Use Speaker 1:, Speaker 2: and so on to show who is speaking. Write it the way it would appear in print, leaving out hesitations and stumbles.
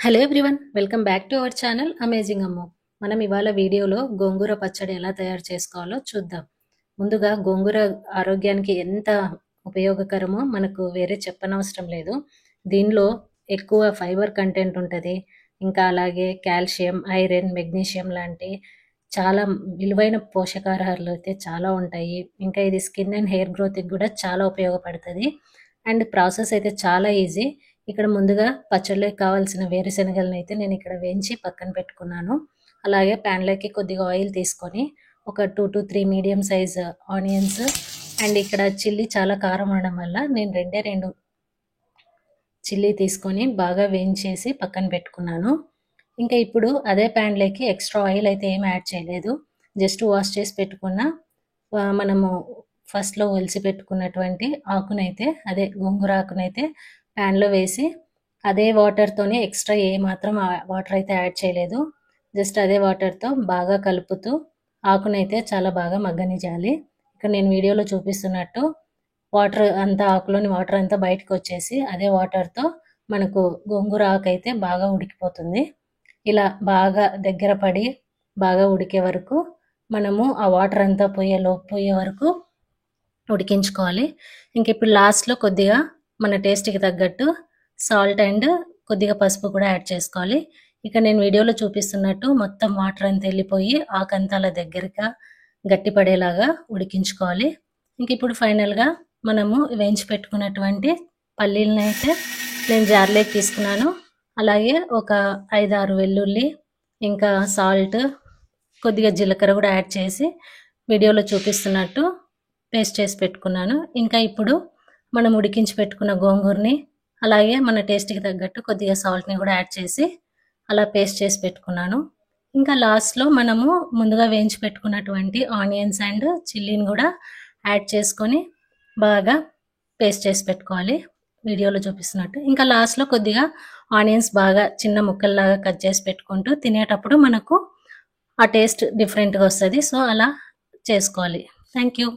Speaker 1: Hello everyone, welcome back to our channel amazing అమ్మో. మనం ఇవాళ వీడియోలో గోంగూర పచ్చడి ఎలా తయారు చేసుకోవాలో చూద్దాం. ముందుగా గోంగూర ఆరోగ్యానికి ఎంత ఉపయోగకరమో మనకు వేరే చెప్పనవసరం లేదు. దీనిలో ఎక్కువ ఫైబర్ కంటెంట్ ఉంటుంది. ఇంకా అలాగే కాల్షియం, ఐరన్, మెగ్నీషియం లాంటి చాలా విలువైన పోషకాహారాలు అయితే చాలా ఉంటాయి. ఇంకా ఇది స్కిన్ అండ్ హెయిర్ గ్రోత్కి కూడా చాలా ఉపయోగపడుతుంది. అండ్ ప్రాసెస్ అయితే చాలా ఈజీ. ఇక్కడ ముందుగా పచ్చళ్ళకి కావాల్సిన వేరుశనగలను అయితే నేను ఇక్కడ వేయించి పక్కన పెట్టుకున్నాను. అలాగే ప్యాన్లోకి కొద్దిగా ఆయిల్ తీసుకొని ఒక 2 to 3 medium size onions and ఇక్కడ చిల్లీ చాలా కారం ఉండడం వల్ల నేను 2 చిల్లీ తీసుకొని బాగా వేయించేసి పక్కన పెట్టుకున్నాను. ఇంకా ఇప్పుడు అదే ప్యాన్లోకి ఎక్స్ట్రా ఆయిల్ అయితే ఏం యాడ్ చేయలేదు. జస్ట్ వాష్ చేసి పెట్టుకున్న మనము ఫస్ట్లో ఒలిసి పెట్టుకున్నటువంటి ఆకునైతే అదే గోంగూర ఆకునైతే ప్యాన్లో వేసి అదే వాటర్తోనే ఎక్స్ట్రా ఏ మాత్రం వాటర్ అయితే యాడ్ చేయలేదు. జస్ట్ అదే వాటర్తో బాగా కలుపుతూ ఆకునైతే చాలా బాగా మగ్గనివ్వాలి. ఇక్కడ నేను వీడియోలో చూపిస్తున్నట్టు వాటర్ అంతా ఆకులోని వాటర్ అంతా బయటకు వచ్చేసి అదే వాటర్తో మనకు గోంగూర ఆకు అయితే బాగా ఉడికిపోతుంది. ఇలా బాగా దగ్గర పడి బాగా ఉడికే వరకు మనము ఆ వాటర్ అంతా పోయే వరకు ఉడికించుకోవాలి. ఇంక ఇప్పుడు లాస్ట్లో కొద్దిగా మన టేస్ట్కి తగ్గట్టు సాల్ట్ అండ్ కొద్దిగా పసుపు కూడా యాడ్ చేసుకోవాలి. ఇక నేను వీడియోలో చూపిస్తున్నట్టు మొత్తం వాటర్ అంతా వెళ్ళిపోయి ఆకంతా అలా దగ్గరగా గట్టిపడేలాగా ఉడికించుకోవాలి. ఇంక ఇప్పుడు ఫైనల్గా మనము వేయించి పెట్టుకున్నటువంటి పల్లీలను అయితే నేను జార్లోకి తీసుకున్నాను. అలాగే ఒక 5-6 వెల్లుల్లి, ఇంకా సాల్ట్, కొద్దిగా జీలకర్ర కూడా యాడ్ చేసి వీడియోలో చూపిస్తున్నట్టు పేస్ట్ చేసి పెట్టుకున్నాను. ఇంకా ఇప్పుడు మనం ఉడికించి పెట్టుకున్న గోంగూరని అలాగే మన టేస్ట్కి తగ్గట్టు కొద్దిగా సాల్ట్ని కూడా యాడ్ చేసి అలా పేస్ట్ చేసి పెట్టుకున్నాను. ఇంకా లాస్ట్లో మనము ముందుగా వేయించి పెట్టుకున్నటువంటి ఆనియన్స్ అండ్ చిల్లీని కూడా యాడ్ చేసుకొని బాగా పేస్ట్ చేసి పెట్టుకోవాలి వీడియోలో చూపిస్తున్నట్టు. ఇంకా లాస్ట్లో కొద్దిగా ఆనియన్స్ బాగా చిన్న ముక్కల్లాగా కట్ చేసి పెట్టుకుంటూ తినేటప్పుడు మనకు ఆ టేస్ట్ డిఫరెంట్గా వస్తుంది. సో అలా చేసుకోవాలి. Thank you.